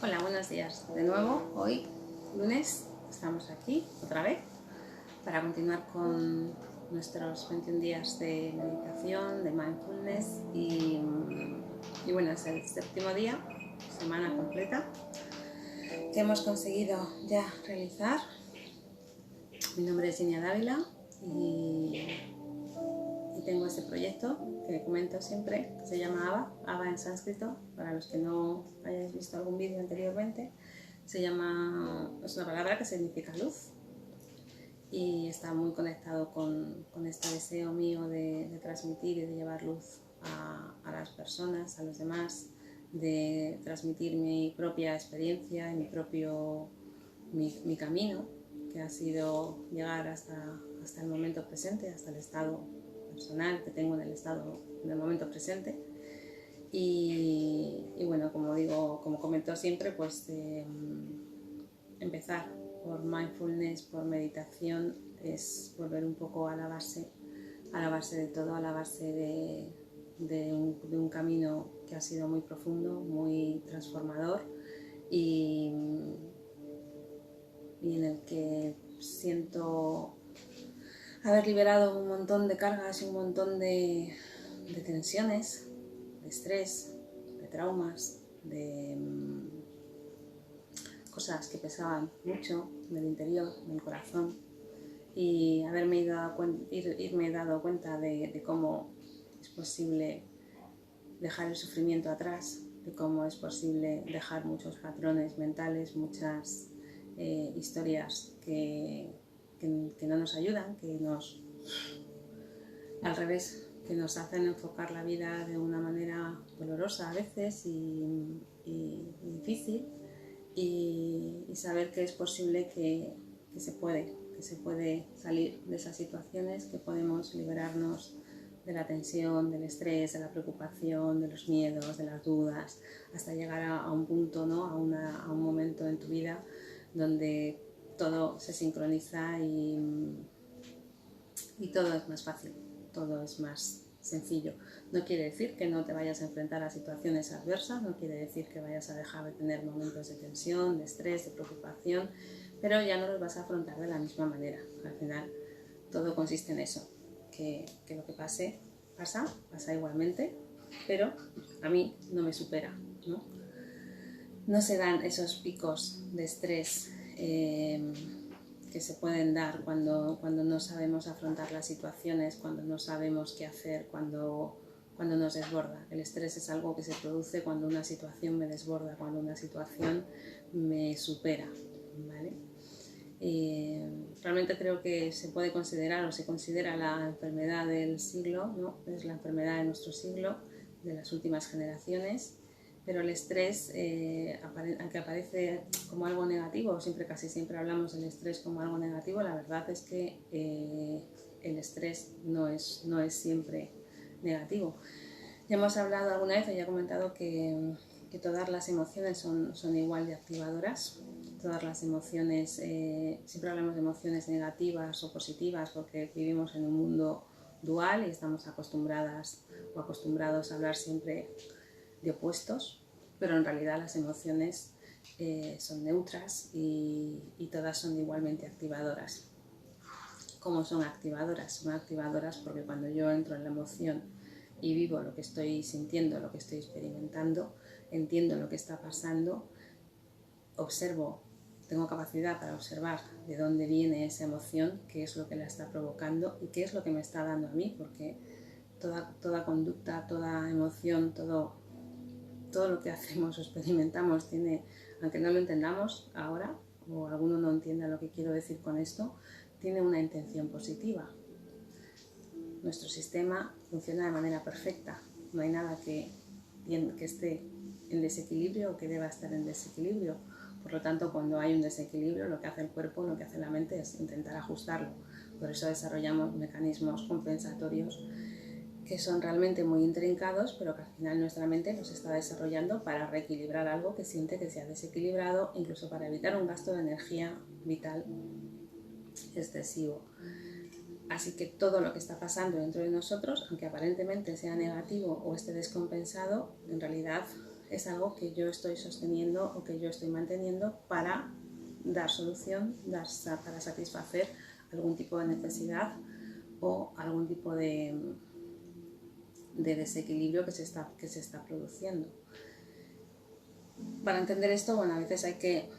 Hola, buenos días. De nuevo, hoy, lunes, estamos aquí otra vez para continuar con nuestros 21 días de meditación, de mindfulness y bueno, es el séptimo día, semana completa, que hemos conseguido ya realizar. Mi nombre es Inia Dávila y tengo este proyecto que comento siempre, que se llama Ava en sánscrito. Para los que no hayáis visto algún vídeo anteriormente, es una palabra que significa luz y está muy conectado con este deseo mío de transmitir y de llevar luz a las personas, a los demás, de transmitir mi propia experiencia y mi camino, que ha sido llegar hasta el momento presente, hasta el estado personal que tengo en el momento presente. Y bueno, como comento siempre, pues empezar por mindfulness, por meditación, es volver un poco a la base de todo, a la base de un camino que ha sido muy profundo, muy transformador y en el que siento haber liberado un montón de cargas y un montón de tensiones, de estrés, de traumas, de cosas que pesaban mucho en el interior, en el corazón, y irme dado cuenta de cómo es posible dejar el sufrimiento atrás, de cómo es posible dejar muchos patrones mentales, muchas historias que no nos ayudan, al revés, que nos hacen enfocar la vida de una manera dolorosa a veces y difícil, y saber que es posible, que se puede salir de esas situaciones, que podemos liberarnos de la tensión, del estrés, de la preocupación, de los miedos, de las dudas, hasta llegar a un punto, ¿no? a un momento en tu vida donde todo se sincroniza y todo es más fácil, todo es más sencillo. No quiere decir que no te vayas a enfrentar a situaciones adversas, no quiere decir que vayas a dejar de tener momentos de tensión, de estrés, de preocupación, pero ya no los vas a afrontar de la misma manera. Al final todo consiste en eso, que lo que pasa igualmente, pero a mí no me supera, ¿no? No se dan esos picos de estrés que se pueden dar cuando no sabemos afrontar las situaciones, cuando no sabemos qué hacer, cuando nos desborda. El estrés es algo que se produce cuando una situación me desborda, cuando una situación me supera, ¿vale? Realmente creo que se puede considerar, o se considera, la enfermedad del siglo, ¿no? Es la enfermedad de nuestro siglo, de las últimas generaciones. Pero el estrés, aunque aparece como algo negativo, casi siempre hablamos del estrés como algo negativo, la verdad es que el estrés no es siempre negativo. Ya hemos hablado alguna vez, ya he comentado que todas las emociones son igual de activadoras. Todas las emociones, siempre hablamos de emociones negativas o positivas porque vivimos en un mundo dual y estamos acostumbradas o acostumbrados a hablar siempre de opuestos, pero en realidad las emociones son neutras y todas son igualmente activadoras. ¿Cómo son activadoras? Son activadoras porque cuando yo entro en la emoción y vivo lo que estoy sintiendo, lo que estoy experimentando, entiendo lo que está pasando, tengo capacidad para observar de dónde viene esa emoción, qué es lo que la está provocando y qué es lo que me está dando a mí, porque toda conducta, toda emoción, todo lo que hacemos o experimentamos tiene, aunque no lo entendamos ahora, o alguno no entienda lo que quiero decir con esto, tiene una intención positiva. Nuestro sistema funciona de manera perfecta, no hay nada que esté en desequilibrio o que deba estar en desequilibrio. Por lo tanto, cuando hay un desequilibrio, lo que hace el cuerpo, lo que hace la mente es intentar ajustarlo. Por eso desarrollamos mecanismos compensatorios que son realmente muy intrincados, pero que al final nuestra mente los está desarrollando para reequilibrar algo que siente que se ha desequilibrado, incluso para evitar un gasto de energía vital excesivo. Así que todo lo que está pasando dentro de nosotros, aunque aparentemente sea negativo o esté descompensado, en realidad es algo que yo estoy sosteniendo o que yo estoy manteniendo para dar solución, para satisfacer algún tipo de necesidad o algún tipo de desequilibrio que se está produciendo. Para entender esto, bueno, a veces hay que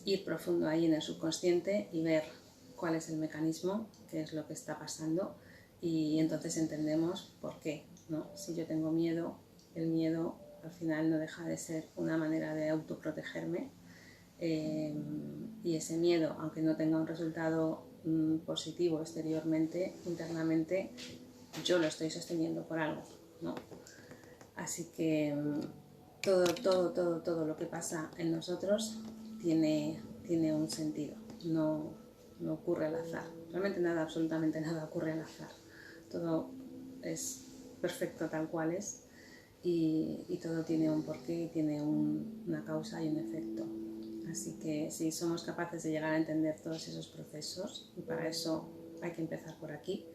ir profundo ahí en el subconsciente y ver cuál es el mecanismo, qué es lo que está pasando, y entonces entendemos por qué, ¿no? Si yo tengo miedo, el miedo al final no deja de ser una manera de autoprotegerme, y ese miedo, aunque no tenga un resultado positivo exteriormente, internamente yo lo estoy sosteniendo por algo, ¿no? Así que todo lo que pasa en nosotros tiene un sentido, no ocurre al azar. Realmente nada, absolutamente nada ocurre al azar. Todo es perfecto tal cual es, y todo tiene un porqué y tiene una causa y un efecto. Así que si somos capaces de llegar a entender todos esos procesos, y para eso hay que empezar por aquí,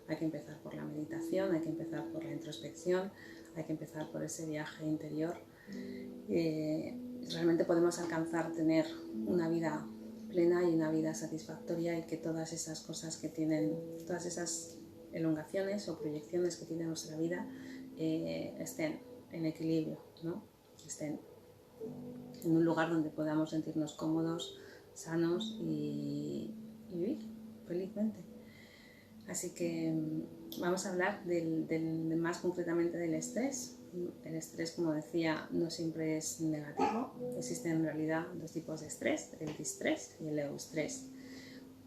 hay que empezar por la meditación, hay que empezar por la introspección, hay que empezar por ese viaje interior, realmente podemos alcanzar tener una vida plena y una vida satisfactoria, y que todas esas cosas que tienen, todas esas elongaciones o proyecciones que tiene nuestra vida estén en equilibrio, ¿no? Estén en un lugar donde podamos sentirnos cómodos, sanos y vivir felizmente. Así que vamos a hablar más concretamente del estrés. El estrés, como decía, no siempre es negativo. Existen en realidad dos tipos de estrés, el distrés y el eustrés.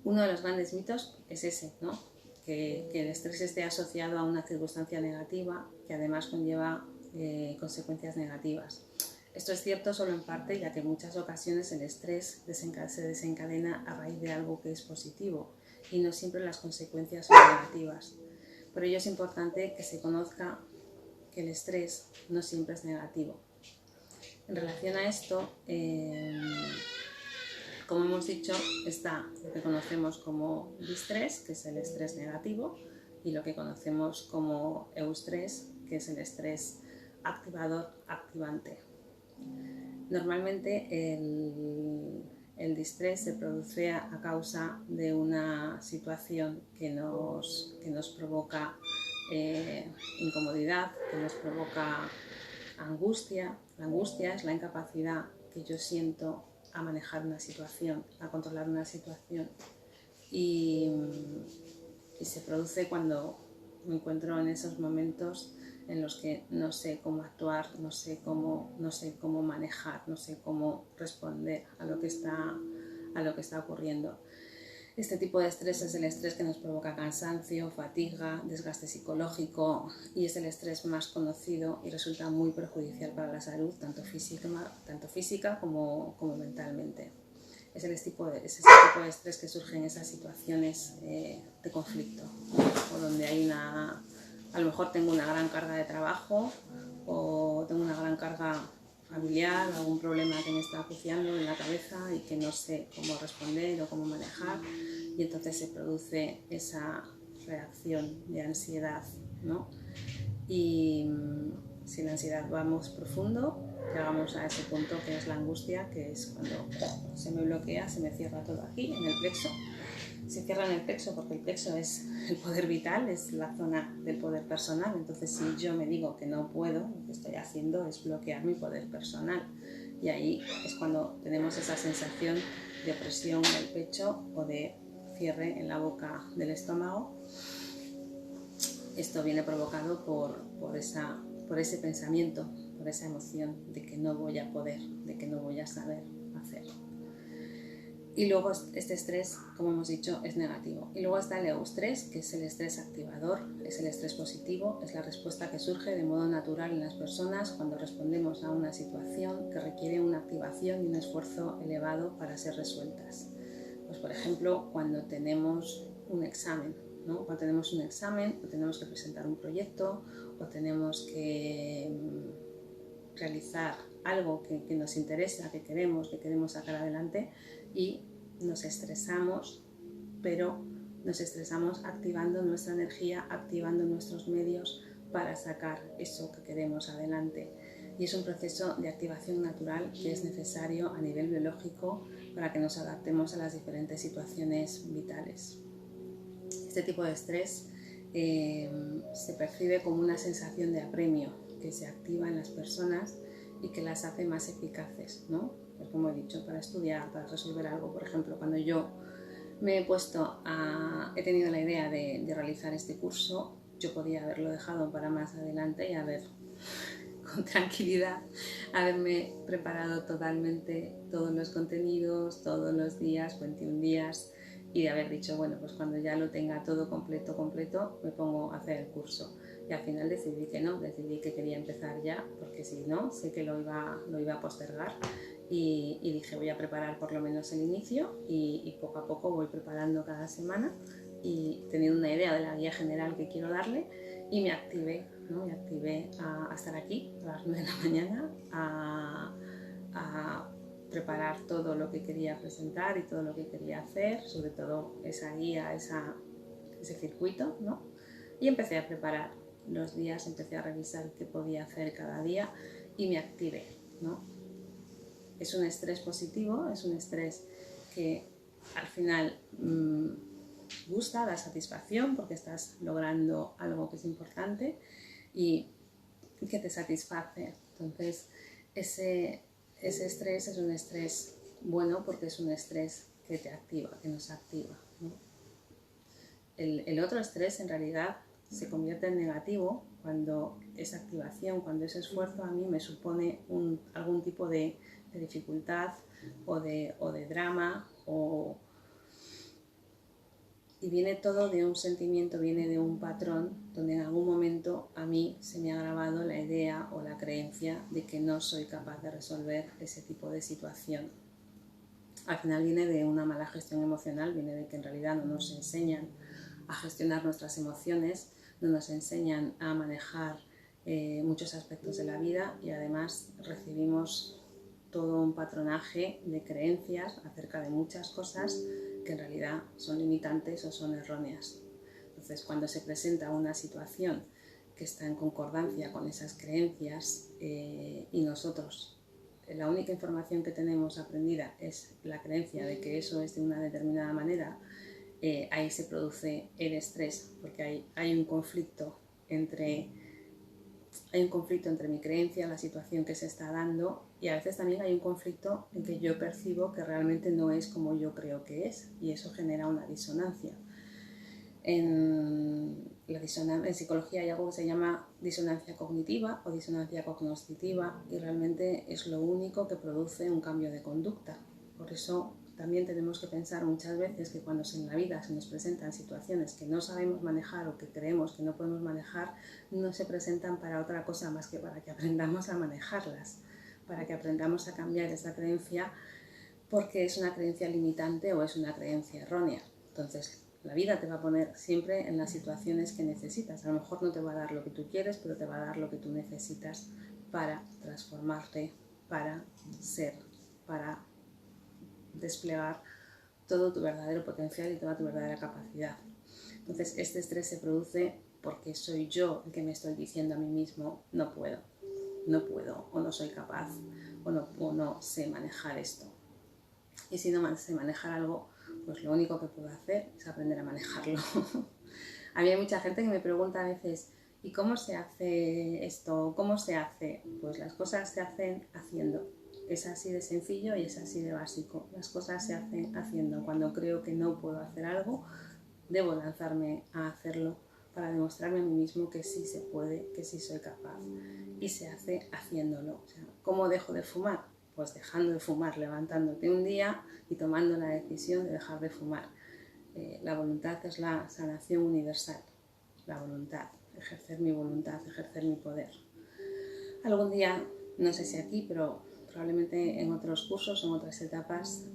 Uno de los grandes mitos es ese, ¿no? Que el estrés esté asociado a una circunstancia negativa que además conlleva consecuencias negativas. Esto es cierto solo en parte, ya que en muchas ocasiones el estrés se desencadena a raíz de algo que es positivo, y no siempre las consecuencias son negativas. Por ello es importante que se conozca que el estrés no siempre es negativo. En relación a esto, como hemos dicho, está lo que conocemos como distrés, que es el estrés negativo, y lo que conocemos como eustrés, que es el estrés activador-activante. Normalmente el distrés se produce a causa de una situación que nos provoca incomodidad, que nos provoca angustia. La angustia es la incapacidad que yo siento a manejar una situación, a controlar una situación, y se produce cuando me encuentro en esos momentos en los que no sé cómo actuar, no sé cómo manejar, no sé cómo responder a lo que está ocurriendo. Este tipo de estrés es el estrés que nos provoca cansancio, fatiga, desgaste psicológico, y es el estrés más conocido y resulta muy perjudicial para la salud, tanto física como mentalmente. Es ese tipo de estrés que surge en esas situaciones de conflicto, o donde hay a lo mejor tengo una gran carga de trabajo, o tengo una gran carga familiar, algún problema que me está acuciando en la cabeza y que no sé cómo responder o cómo manejar, y entonces se produce esa reacción de ansiedad, ¿no? Y si la ansiedad vamos profundo, llegamos a ese punto que es la angustia, que es cuando se me bloquea, se me cierra todo aquí, en el plexo. Se cierra en el plexo porque el plexo es el poder vital, es la zona del poder personal. Entonces, si yo me digo que no puedo, lo que estoy haciendo es bloquear mi poder personal. Y ahí es cuando tenemos esa sensación de opresión en el pecho o de cierre en la boca del estómago. Esto viene provocado por ese pensamiento, por esa emoción de que no voy a poder, de que no voy a saber hacer. Y luego este estrés, como hemos dicho, es negativo. Y luego está el eustrés, que es el estrés activador, es el estrés positivo, es la respuesta que surge de modo natural en las personas cuando respondemos a una situación que requiere una activación y un esfuerzo elevado para ser resueltas. Pues, por ejemplo, cuando tenemos un examen, ¿no? Cuando tenemos un examen, o tenemos que presentar un proyecto, o tenemos que realizar algo que nos interesa, que queremos sacar adelante, y nos estresamos, pero nos estresamos activando nuestra energía, activando nuestros medios para sacar eso que queremos adelante. y es un proceso de activación natural que es necesario a nivel biológico para que nos adaptemos a las diferentes situaciones vitales. Este tipo de estrés se percibe como una sensación de apremio que se activa en las personas y que las hace más eficaces, ¿no? Pues como he dicho, para estudiar, para resolver algo. Por ejemplo, cuando yo he tenido la idea de realizar este curso, yo podía haberlo dejado para más adelante y con tranquilidad, haberme preparado totalmente todos los contenidos, todos los días, 21 días, y de haber dicho, bueno, pues cuando ya lo tenga todo completo, me pongo a hacer el curso. Y al final decidí que no, decidí que quería empezar ya, porque si no, sé que lo iba a postergar. Y dije, voy a preparar por lo menos el inicio y poco a poco voy preparando cada semana y teniendo una idea de la guía general que quiero darle, y me activé, ¿no? Me activé a estar aquí a las 9 de la mañana a preparar todo lo que quería presentar y todo lo que quería hacer, sobre todo esa guía, ese circuito, ¿no? Y empecé a preparar los días, empecé a revisar qué podía hacer cada día y me activé, ¿no? Es un estrés positivo, es un estrés que al final gusta, da satisfacción porque estás logrando algo que es importante y que te satisface. Entonces, ese estrés es un estrés bueno porque es un estrés que te activa, que nos activa, ¿no? El otro estrés en realidad se convierte en negativo cuando esa activación, cuando ese esfuerzo a mí me supone algún tipo de dificultad o de drama, y viene todo de un sentimiento, viene de un patrón donde en algún momento a mí se me ha grabado la idea o la creencia de que no soy capaz de resolver ese tipo de situación. Al final viene de una mala gestión emocional, viene de que en realidad no nos enseñan a gestionar nuestras emociones, no nos enseñan a manejar muchos aspectos de la vida, y además recibimos todo un patronaje de creencias acerca de muchas cosas que en realidad son limitantes o son erróneas. Entonces, cuando se presenta una situación que está en concordancia con esas creencias y nosotros la única información que tenemos aprendida es la creencia de que eso es de una determinada manera, ahí se produce el estrés, porque hay un conflicto entre mi creencia, la situación que se está dando, y a veces también hay un conflicto en que yo percibo que realmente no es como yo creo que es, y eso genera una disonancia. En psicología hay algo que se llama disonancia cognitiva o disonancia cognoscitiva, y realmente es lo único que produce un cambio de conducta. Por eso también tenemos que pensar muchas veces que cuando en la vida se nos presentan situaciones que no sabemos manejar o que creemos que no podemos manejar, no se presentan para otra cosa más que para que aprendamos a manejarlas, para que aprendamos a cambiar esa creencia, porque es una creencia limitante o es una creencia errónea. Entonces, la vida te va a poner siempre en las situaciones que necesitas. A lo mejor no te va a dar lo que tú quieres, pero te va a dar lo que tú necesitas para transformarte, para ser, para desplegar todo tu verdadero potencial y toda tu verdadera capacidad. Entonces, este estrés se produce porque soy yo el que me estoy diciendo a mí mismo, no puedo, o no soy capaz, o no sé manejar esto. Y si no sé manejar algo, pues lo único que puedo hacer es aprender a manejarlo. A mí hay mucha gente que me pregunta a veces, ¿y cómo se hace esto? ¿Cómo se hace? Pues las cosas se hacen haciendo. Es así de sencillo y es así de básico. Las cosas se hacen haciendo. Cuando creo que no puedo hacer algo, debo lanzarme a hacerlo para demostrarme a mí mismo que sí se puede, que sí soy capaz. Y se hace haciéndolo. O sea, ¿cómo dejo de fumar? Pues dejando de fumar, levantándote un día y tomando la decisión de dejar de fumar. La voluntad es la sanación universal. La voluntad, ejercer mi voluntad, ejercer mi poder. Algún día, no sé si aquí, pero probablemente en otros cursos, en otras etapas,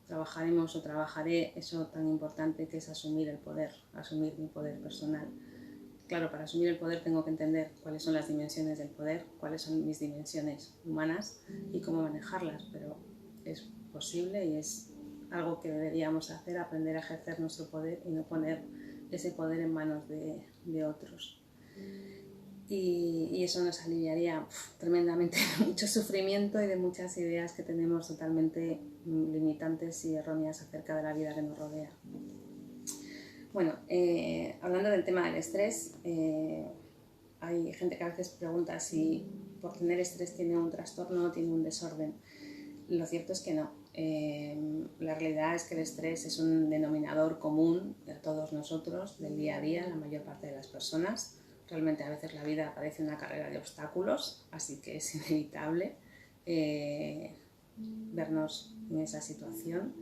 trabajaré eso tan importante que es asumir el poder, asumir mi poder personal. Claro, para asumir el poder tengo que entender cuáles son las dimensiones del poder, cuáles son mis dimensiones humanas y cómo manejarlas, pero es posible y es algo que deberíamos hacer, aprender a ejercer nuestro poder y no poner ese poder en manos de otros. y eso nos aliviaría tremendamente de mucho sufrimiento y de muchas ideas que tenemos totalmente limitantes y erróneas acerca de la vida que nos rodea. Bueno, hablando del tema del estrés, hay gente que a veces pregunta si por tener estrés tiene un trastorno o tiene un desorden. Lo cierto es que no. La realidad es que el estrés es un denominador común de todos nosotros, del día a día, la mayor parte de las personas. Realmente a veces la vida parece una carrera de obstáculos, así que es inevitable vernos en esa situación.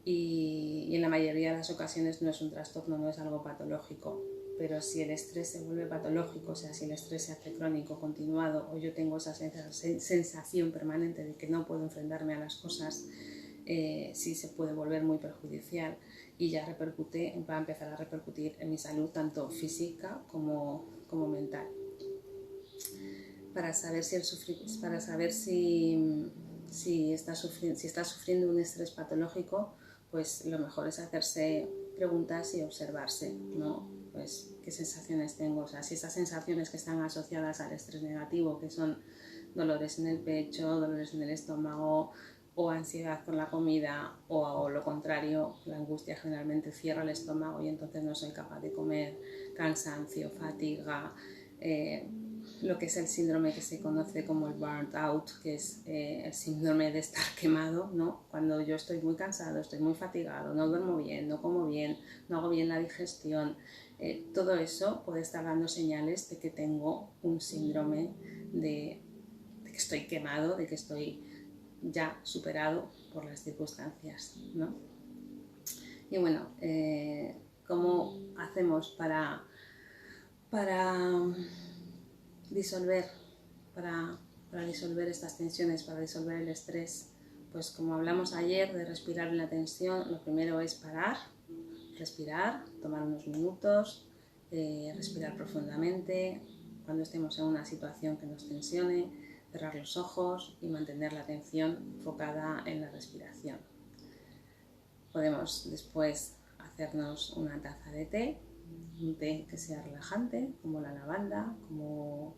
Y en la mayoría de las ocasiones no es un trastorno, no es algo patológico. Pero si el estrés se vuelve patológico, o sea, si el estrés se hace crónico, continuado, o yo tengo esa sensación permanente de que no puedo enfrentarme a las cosas, sí se puede volver muy perjudicial y ya va a empezar a repercutir en mi salud tanto física como mental. Para saber si estás sufriendo un estrés patológico, pues lo mejor es hacerse preguntas y observarse, ¿no? Pues qué sensaciones tengo, o sea, si esas sensaciones que están asociadas al estrés negativo, que son dolores en el pecho, dolores en el estómago, o ansiedad con la comida, o lo contrario, la angustia generalmente cierra el estómago y entonces no soy capaz de comer, cansancio, fatiga, lo que es el síndrome que se conoce como el burnt out, que es el síndrome de estar quemado, ¿no? Cuando yo estoy muy cansado, estoy muy fatigado, no duermo bien, no como bien, no hago bien la digestión, todo eso puede estar dando señales de que tengo un síndrome de que estoy quemado, de que estoy ya superado por las circunstancias, ¿no? Y bueno, ¿cómo hacemos para disolver estas tensiones, para disolver el estrés? Pues como hablamos ayer de respirar en la tensión, lo primero es parar, respirar, tomar unos minutos, respirar profundamente cuando estemos en una situación que nos tensione, cerrar los ojos y mantener la atención enfocada en la respiración. Podemos después hacernos una taza de té, un té que sea relajante, como la lavanda, como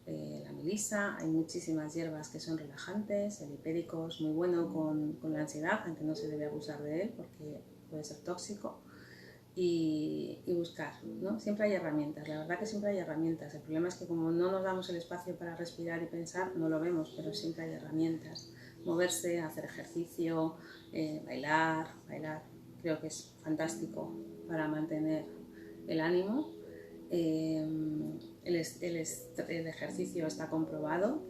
la melisa. Hay muchísimas hierbas que son relajantes. El hipérico es muy bueno con la ansiedad, aunque no se debe abusar de él porque puede ser tóxico. Y buscar, ¿no? Siempre hay herramientas, la verdad que siempre hay herramientas. El problema es que como no nos damos el espacio para respirar y pensar, no lo vemos, pero siempre hay herramientas. Moverse, hacer ejercicio, bailar, creo que es fantástico para mantener el ánimo. El ejercicio está comprobado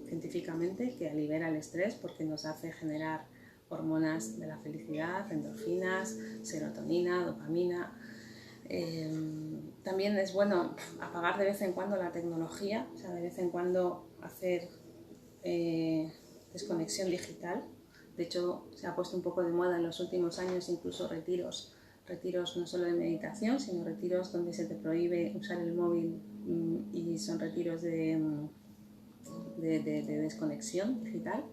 científicamente que libera el estrés porque nos hace generar hormonas de la felicidad, endorfinas, serotonina, dopamina. También es bueno apagar de vez en cuando la tecnología, o sea, de vez en cuando hacer desconexión digital. De hecho, se ha puesto un poco de moda en los últimos años incluso retiros no solo de meditación, sino retiros donde se te prohíbe usar el móvil y son retiros de desconexión digital.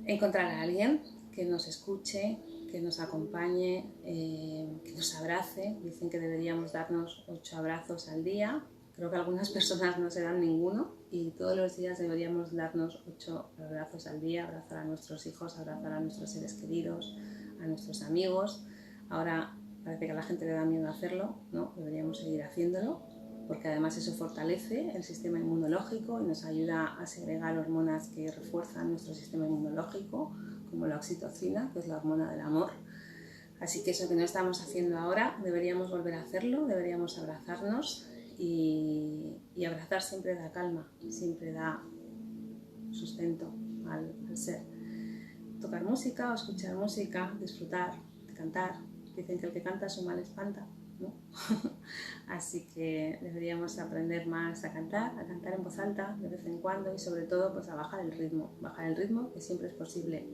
Encontrar a alguien que nos escuche, que nos acompañe, que nos abrace. Dicen que deberíamos darnos 8 abrazos al día. Creo que algunas personas no se dan ninguno y todos los días deberíamos darnos 8 abrazos al día, abrazar a nuestros hijos, abrazar a nuestros seres queridos, a nuestros amigos. Ahora parece que a la gente le da miedo hacerlo, ¿no? Deberíamos seguir haciéndolo porque además eso fortalece el sistema inmunológico y nos ayuda a segregar hormonas que refuerzan nuestro sistema inmunológico, como la oxitocina, que es la hormona del amor. Así que eso que no estamos haciendo ahora, deberíamos volver a hacerlo, deberíamos abrazarnos y abrazar siempre da calma, siempre da sustento al ser. Tocar música o escuchar música, disfrutar, cantar. Dicen que el que canta su mal espanta, ¿no? Así que deberíamos aprender más a cantar en voz alta de vez en cuando y sobre todo pues a bajar el ritmo que siempre es posible.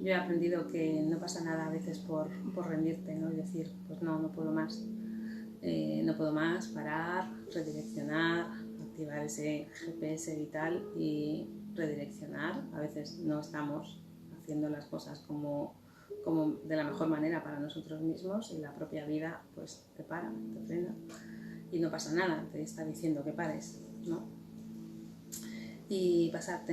Yo he aprendido que no pasa nada a veces por rendirte, ¿no? Y decir, pues no puedo más, parar, redireccionar, activar ese GPS vital y redireccionar. A veces no estamos haciendo las cosas como de la mejor manera para nosotros mismos y la propia vida pues te para, te frena y no pasa nada, te está diciendo que pares, ¿no? Y pasar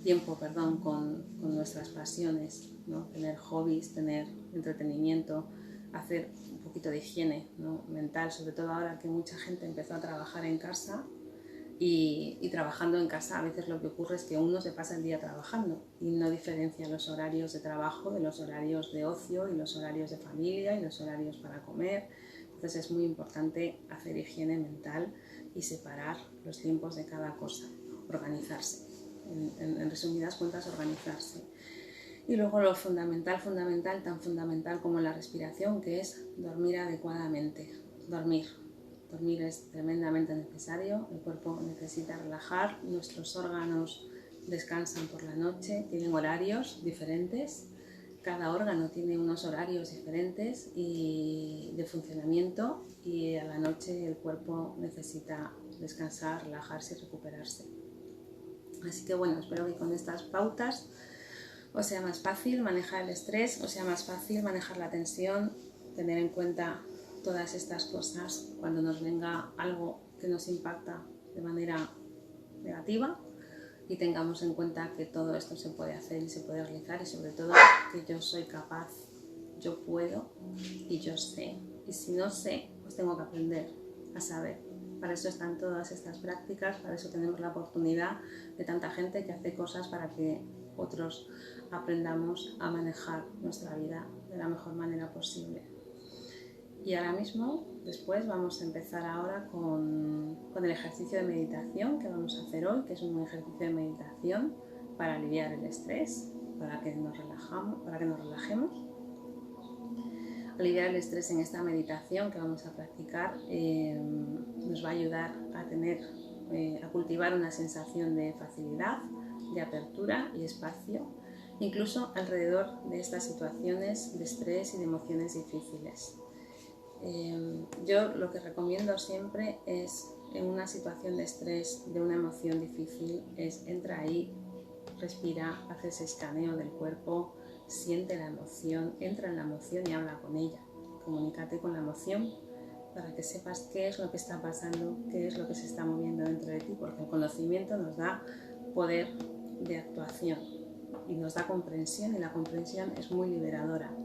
tiempo con nuestras pasiones, ¿no? Tener hobbies, tener entretenimiento, hacer un poquito de higiene, ¿no? Mental, sobre todo ahora que mucha gente empezó a trabajar en casa y trabajando en casa a veces lo que ocurre es que uno se pasa el día trabajando y no diferencia los horarios de trabajo de los horarios de ocio y los horarios de familia y los horarios para comer. Entonces es muy importante hacer higiene mental y separar los tiempos de cada cosa, organizarse. En resumidas cuentas, organizarse. Y luego lo fundamental, tan fundamental como la respiración, que es dormir adecuadamente. Dormir es tremendamente necesario, el cuerpo necesita relajar, nuestros órganos descansan por la noche, tienen horarios diferentes, cada órgano tiene unos horarios diferentes y de funcionamiento y a la noche el cuerpo necesita descansar, relajarse y recuperarse. Así que bueno, espero que con estas pautas os sea más fácil manejar el estrés, os sea más fácil manejar la tensión, tener en cuenta todas estas cosas cuando nos venga algo que nos impacta de manera negativa y tengamos en cuenta que todo esto se puede hacer y se puede realizar y sobre todo que yo soy capaz, yo puedo y yo sé. Y si no sé, pues tengo que aprender a saber. Para eso están todas estas prácticas, para eso tenemos la oportunidad de tanta gente que hace cosas para que otros aprendamos a manejar nuestra vida de la mejor manera posible. Y ahora mismo, después, vamos a empezar ahora con el ejercicio de meditación que vamos a hacer hoy, que es un ejercicio de meditación para aliviar el estrés, para que nos relajemos. Aliviar el estrés en esta meditación que vamos a practicar nos va a ayudar a cultivar una sensación de facilidad, de apertura y espacio, incluso alrededor de estas situaciones de estrés y de emociones difíciles. Yo lo que recomiendo siempre es, en una situación de estrés, de una emoción difícil, entra ahí, respira, hace ese escaneo del cuerpo, siente la emoción, entra en la emoción y habla con ella. Comunícate con la emoción para que sepas qué es lo que está pasando, qué es lo que se está moviendo dentro de ti, porque el conocimiento nos da poder de actuación y nos da comprensión, y la comprensión es muy liberadora.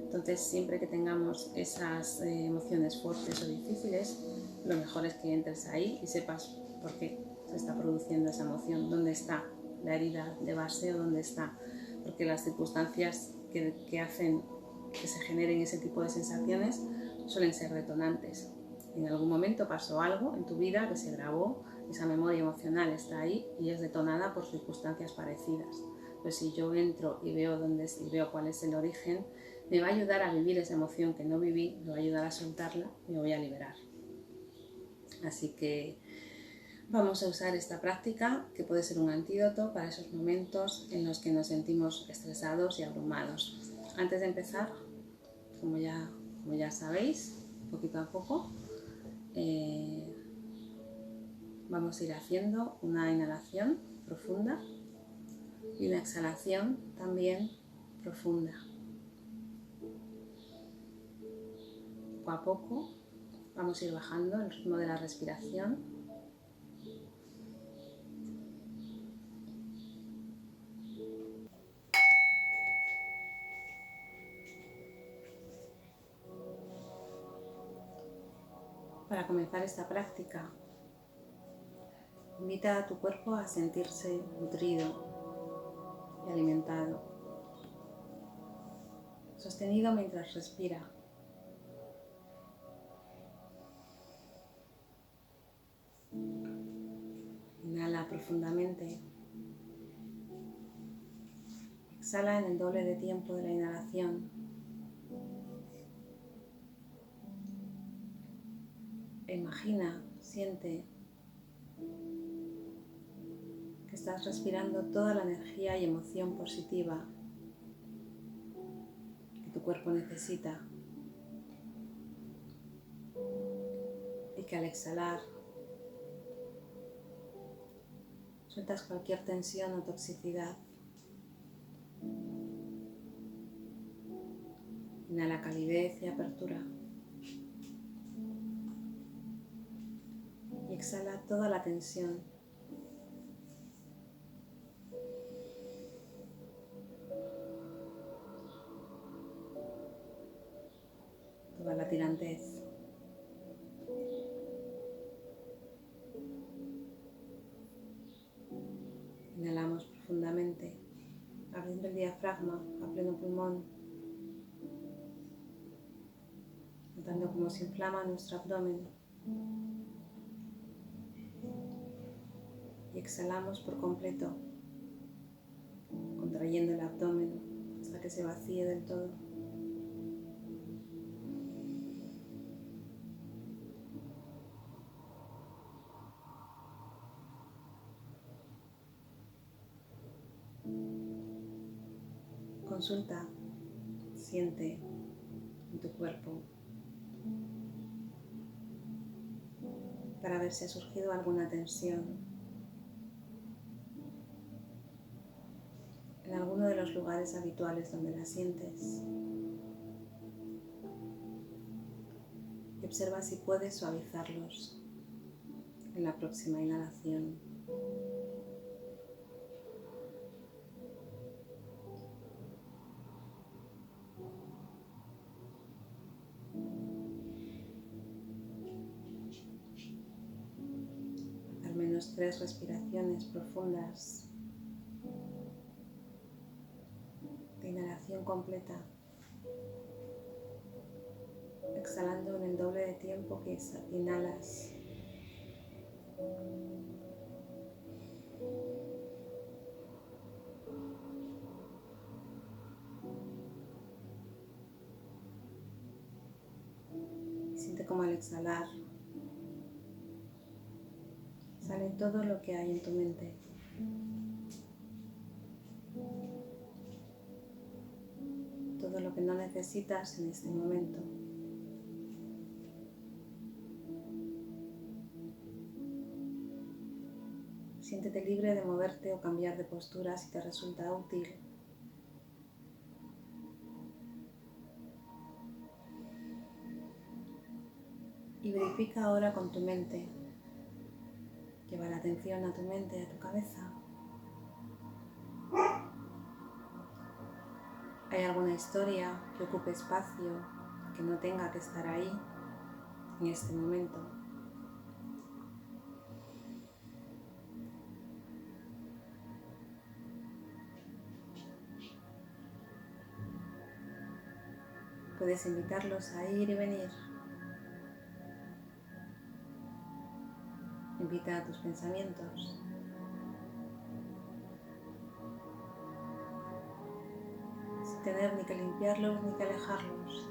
Entonces, siempre que tengamos esas emociones fuertes o difíciles, lo mejor es que entres ahí y sepas por qué se está produciendo esa emoción, dónde está la herida de base o dónde está, porque las circunstancias que hacen que se generen ese tipo de sensaciones suelen ser detonantes. En algún momento pasó algo en tu vida que se grabó, esa memoria emocional está ahí y es detonada por circunstancias parecidas. Pues si yo entro y veo cuál es el origen, me va a ayudar a vivir esa emoción que no viví, me va a ayudar a soltarla y me voy a liberar. Así que vamos a usar esta práctica que puede ser un antídoto para esos momentos en los que nos sentimos estresados y abrumados. Antes de empezar, como ya sabéis, poquito a poco, vamos a ir haciendo una inhalación profunda y una exhalación también profunda. Poco a poco vamos a ir bajando el ritmo de la respiración. Para comenzar esta práctica, invita a tu cuerpo a sentirse nutrido y alimentado, sostenido mientras respira. Inhala profundamente. Exhala en el doble de tiempo de la inhalación. Imagina, siente que estás respirando toda la energía y emoción positiva que tu cuerpo necesita y que al exhalar sueltas cualquier tensión o toxicidad. Inhala calidez y apertura. Exhala toda la tensión. Toda la tirantez. Inhalamos profundamente, abriendo el diafragma a pleno pulmón, notando cómo se inflama nuestro abdomen. Y exhalamos por completo, contrayendo el abdomen hasta que se vacíe del todo. Consulta, siente en tu cuerpo para ver si ha surgido alguna tensión en alguno de los lugares habituales donde la sientes. Y observa si puedes suavizarlos en la próxima inhalación. Al menos 3 respiraciones profundas de inhalación completa, exhalando en el doble de tiempo que inhalas. Y siente como al exhalar sale todo lo que hay en tu mente. Todo lo que no necesitas en este momento. Siéntete libre de moverte o cambiar de postura si te resulta útil. Y verifica ahora con tu mente. Lleva la atención a tu mente, a tu cabeza. ¿Hay alguna historia que ocupe espacio, que no tenga que estar ahí en este momento? Puedes invitarlos a ir y venir. Invita a tus pensamientos. Sin tener ni que limpiarlos ni que alejarlos.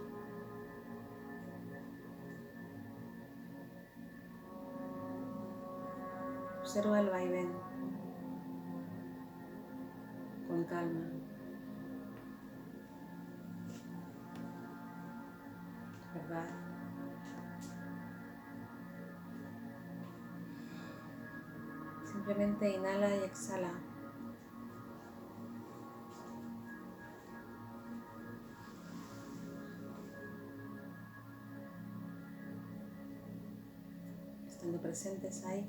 Observa el vaivén con calma. ¿Verdad? Simplemente inhala y exhala. Estando presentes ahí.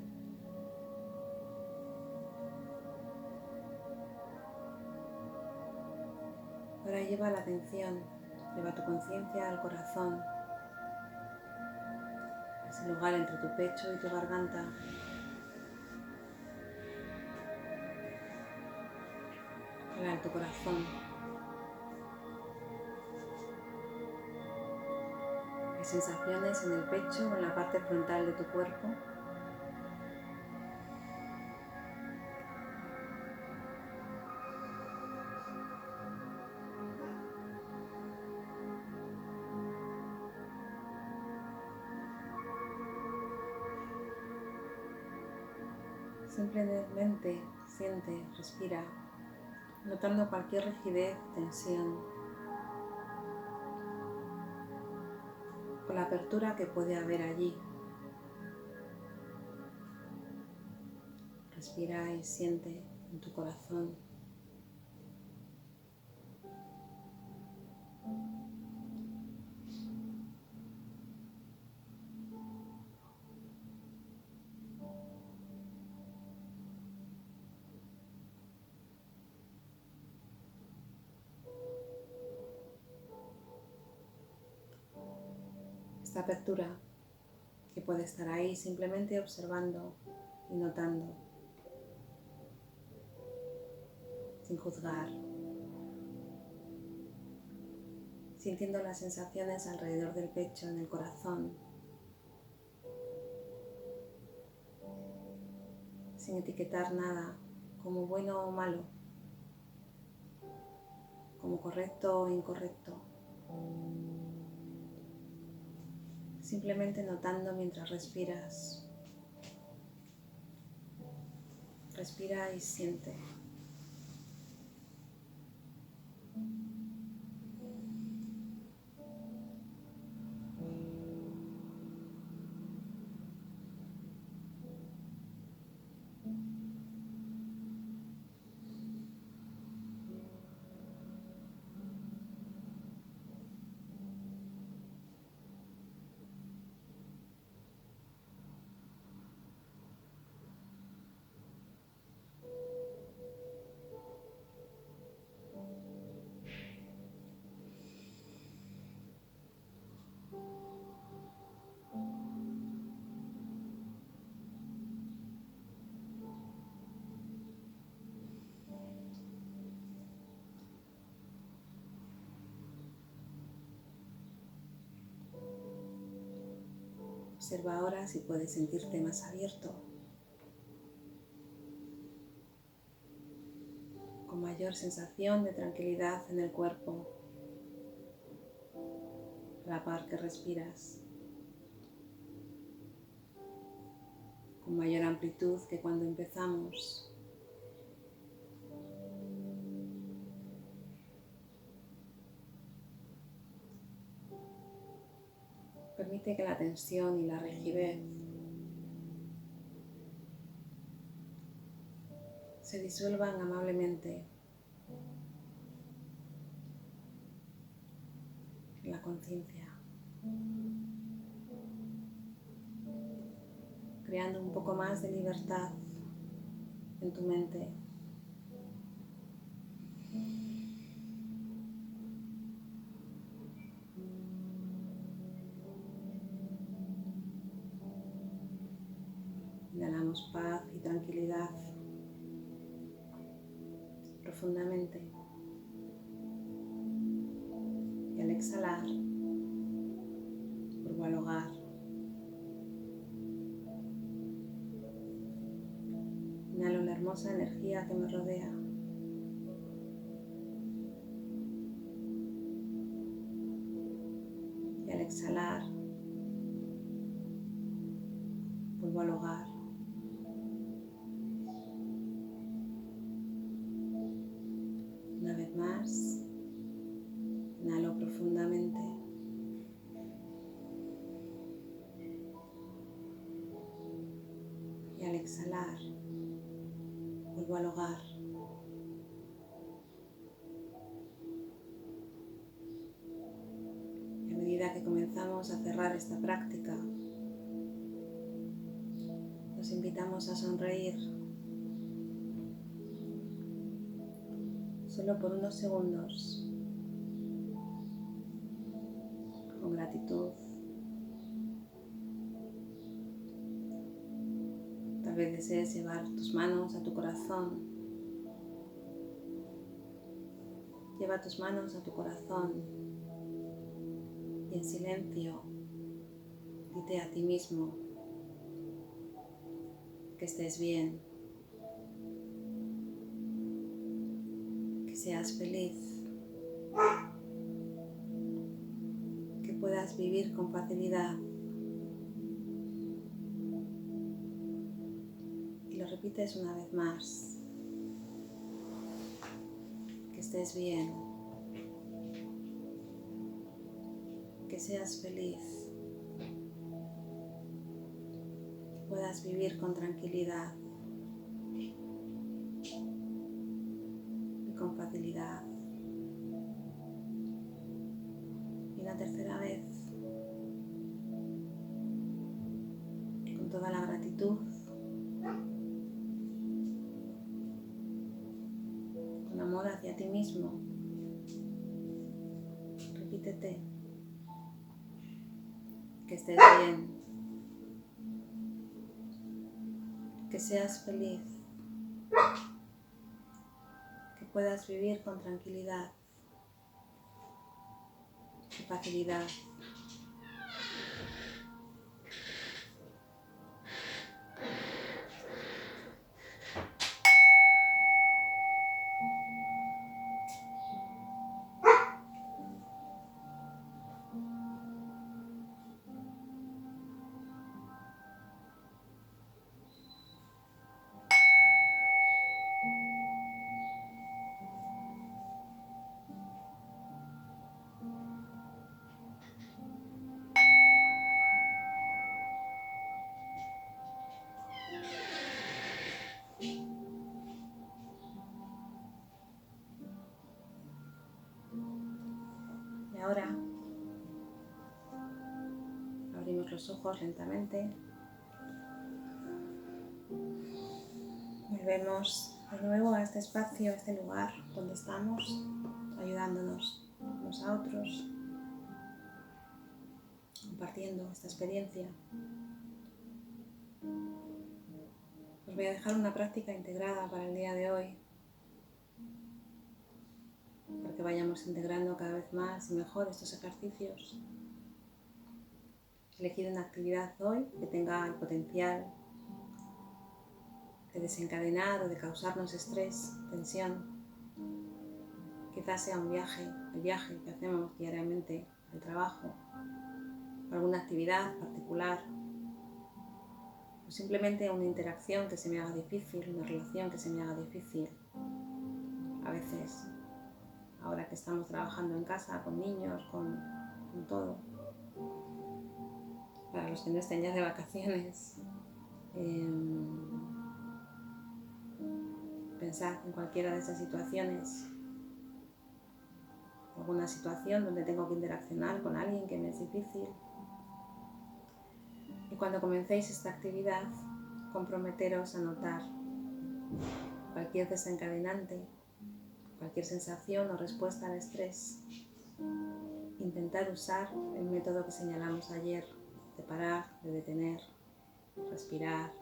Ahora lleva la atención, lleva tu conciencia al corazón, ese lugar entre tu pecho y tu garganta. Habla tu corazón. Hay sensaciones en el pecho o en la parte frontal de tu cuerpo. Simplemente siente, respira, notando cualquier rigidez, tensión, o la apertura que puede haber allí. Respira y siente en tu corazón. esta apertura que puede estar ahí simplemente observando y notando, sin juzgar, sintiendo las sensaciones alrededor del pecho, en el corazón, sin etiquetar nada como bueno o malo, como correcto o incorrecto. Simplemente notando mientras respiras. Respira y siente. Observa ahora si puedes sentirte más abierto, con mayor sensación de tranquilidad en el cuerpo, a la par que respiras, con mayor amplitud que cuando empezamos. Permite que la tensión y la rigidez se disuelvan amablemente en la conciencia, creando un poco más de libertad en tu mente. Inhalamos paz y tranquilidad profundamente y al exhalar vuelvo al hogar. Inhalo la hermosa energía que me rodea. Y al exhalar vuelvo al hogar. Una vez más, inhalo profundamente. Y al exhalar, vuelvo al hogar. Y a medida que comenzamos a cerrar esta práctica, nos invitamos a sonreír solo por unos segundos, con gratitud. Tal vez desees llevar tus manos a tu corazón. Lleva tus manos a tu corazón y en silencio dite a ti mismo que estés bien, que seas feliz, que puedas vivir con facilidad. Y lo repites una vez más, que estés bien, que seas feliz, que puedas vivir con tranquilidad y con facilidad. Y una tercera vez, con toda la gratitud, con amor hacia ti mismo, repítete: que estés bien, que seas feliz, que puedas vivir con tranquilidad y facilidad. Y ahora abrimos los ojos lentamente. Volvemos de nuevo a este espacio, a este lugar donde estamos, ayudándonos unos a otros, compartiendo esta experiencia. Os voy a dejar una práctica integrada para el día de hoy, para que vayamos integrando cada vez más y mejor estos ejercicios. He elegido una actividad hoy que tenga el potencial de desencadenar o de causarnos estrés, tensión. Quizás sea un viaje, el viaje que hacemos diariamente al trabajo, o alguna actividad particular, o simplemente una interacción que se me haga difícil, una relación que se me haga difícil. A veces, ahora que estamos trabajando en casa, con niños, con todo, para los que no estén ya de vacaciones, pensad en cualquiera de esas situaciones, alguna situación donde tengo que interaccionar con alguien que me es difícil. Y cuando comencéis esta actividad, comprometeros a notar cualquier desencadenante, cualquier sensación o respuesta al estrés. Intentar usar el método que señalamos ayer, de parar, de detener, respirar,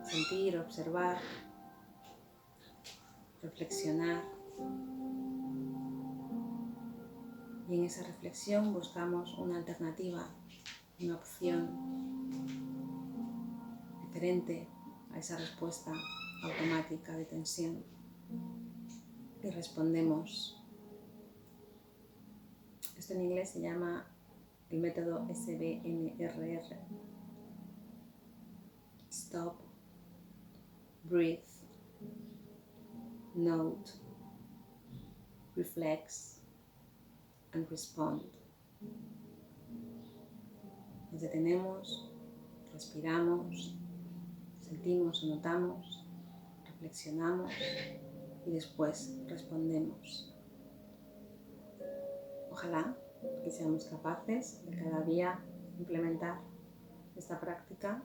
sentir, observar, reflexionar. Y en esa reflexión buscamos una alternativa, una opción diferente a esa respuesta automática de tensión. Y respondemos. Esto en inglés se llama el método SBNRR. Stop, breathe, note, reflex and respond. Nos detenemos, respiramos, sentimos o notamos, reflexionamos y después respondemos. Ojalá que seamos capaces de cada día implementar esta práctica,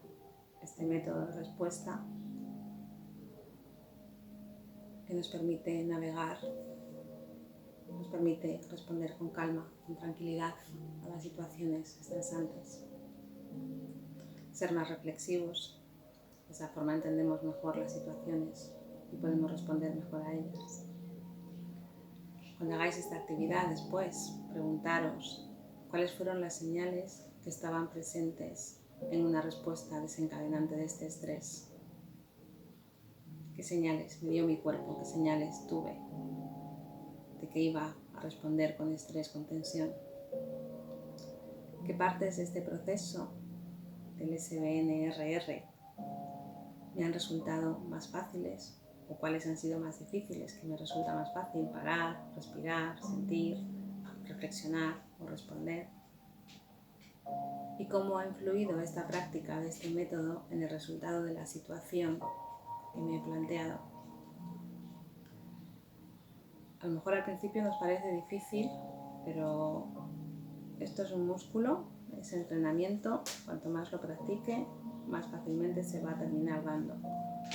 este método de respuesta que nos permite navegar, nos permite responder con calma, con tranquilidad a las situaciones estresantes. Ser más reflexivos, de esa forma entendemos mejor las situaciones y podemos responder mejor a ellas. Cuando hagáis esta actividad después, preguntaros cuáles fueron las señales que estaban presentes en una respuesta desencadenante de este estrés. ¿Qué señales me dio mi cuerpo? ¿Qué señales tuve de que iba a responder con estrés, con tensión? ¿Qué partes de este proceso del SBNRR me han resultado más fáciles o cuáles han sido más difíciles, que me resulta más fácil parar, respirar, sentir, reflexionar o responder? ¿Y cómo ha influido esta práctica de este método en el resultado de la situación que me he planteado? A lo mejor al principio nos parece difícil, pero esto es un músculo, es entrenamiento. Cuanto más lo practique, más fácilmente se va a terminar dando,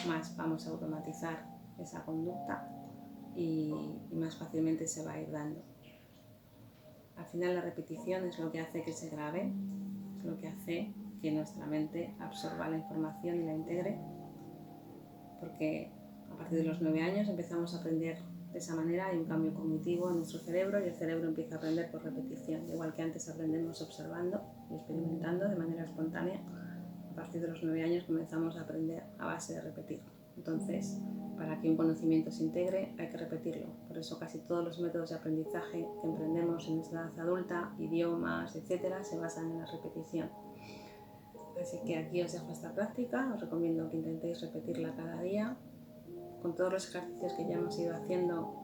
más vamos a automatizar esa conducta y más fácilmente se va a ir dando. Al final la repetición es lo que hace que se grabe, es lo que hace que nuestra mente absorba la información y la integre, porque a partir de los 9 años empezamos a aprender de esa manera, hay un cambio cognitivo en nuestro cerebro y el cerebro empieza a aprender por repetición, igual que antes aprendemos observando y experimentando de manera espontánea. A partir de los 9 años comenzamos a aprender a base de repetir. Entonces, para que un conocimiento se integre hay que repetirlo. Por eso casi todos los métodos de aprendizaje que emprendemos en nuestra edad adulta, idiomas, etcétera, se basan en la repetición. Así que aquí os dejo esta práctica, os recomiendo que intentéis repetirla cada día. Con todos los ejercicios que ya hemos ido haciendo,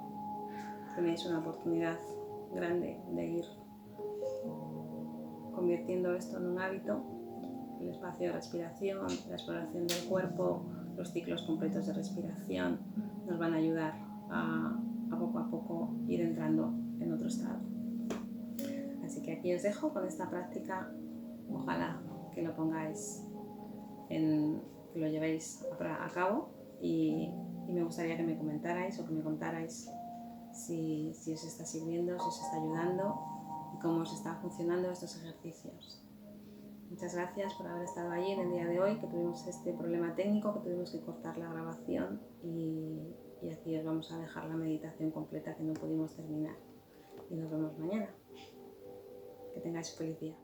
tenéis una oportunidad grande de ir convirtiendo esto en un hábito. El espacio de respiración, la exploración del cuerpo, los ciclos completos de respiración nos van a ayudar a poco ir entrando en otro estado. Así que aquí os dejo con esta práctica. Ojalá que lo pongáis, que lo llevéis a cabo y me gustaría que me comentarais o que me contarais si os está sirviendo, si os está ayudando y cómo os están funcionando estos ejercicios. Muchas gracias por haber estado allí en el día de hoy, que tuvimos este problema técnico, que tuvimos que cortar la grabación y aquí os vamos a dejar la meditación completa que no pudimos terminar. Y nos vemos mañana. Que tengáis feliz día.